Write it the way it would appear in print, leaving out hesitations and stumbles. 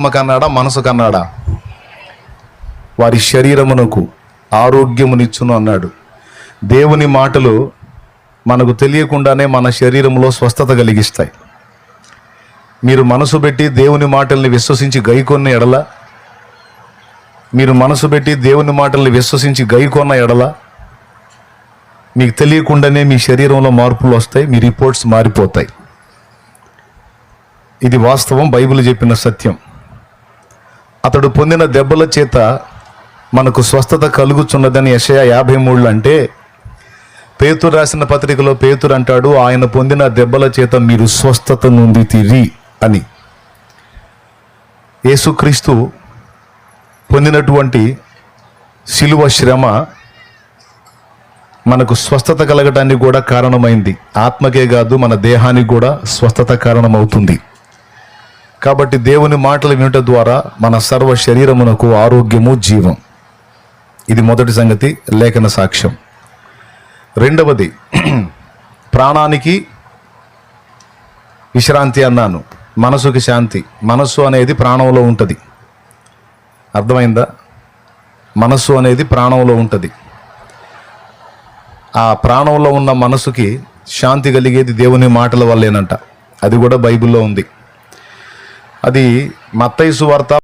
ఆత్మ కన్నాడా, మనసు కన్నాడా? వారి శరీరమునకు ఆరోగ్యమునిచ్చును అన్నాడు. దేవుని మాటలు మనకు తెలియకుండానే మన శరీరంలో స్వస్థత కలిగిస్తాయి. మీరు మనసు పెట్టి దేవుని మాటల్ని విశ్వసించి గైకొన్న ఎడల, మీరు మనసు పెట్టి దేవుని మాటల్ని విశ్వసించి గైకొన్న ఎడల మీకు తెలియకుండానే మీ శరీరంలో మార్పులు వస్తాయి, మీ రిపోర్ట్స్ మారిపోతాయి. ఇది వాస్తవం, బైబిల్ చెప్పిన సత్యం. అతడు పొందిన దెబ్బల చేత మనకు స్వస్థత కలుగుచున్నదని యెషయా 53 అంటే, పేతురు రాసిన పత్రికలో పేతురు అంటాడు, ఆయన పొందిన దెబ్బల చేత మీరు స్వస్థత నొందితిరి అని. యేసుక్రీస్తు పొందినటువంటి శిలువ శ్రమ మనకు స్వస్థత కలగటానికి కూడా కారణమైంది. ఆత్మకే కాదు, మన దేహానికి కూడా స్వస్థత కారణమవుతుంది. కాబట్టి దేవుని మాటలు వినటం ద్వారా మన సర్వ శరీరమునకు ఆరోగ్యము, జీవం. ఇది మొదటి సంగతి, లేఖన సాక్ష్యం. రెండవది, ప్రాణానికి విశ్రాంతి అన్నాను, మనసుకి శాంతి. మనస్సు అనేది ప్రాణంలో ఉంటుంది. అర్థమైందా? మనస్సు అనేది ప్రాణంలో ఉంటుంది. ఆ ప్రాణంలో ఉన్న మనసుకి శాంతి కలిగేది దేవుని మాటల వల్లేనంట. అది కూడా బైబిల్లో ఉంది. అది మత్తయి సువార్త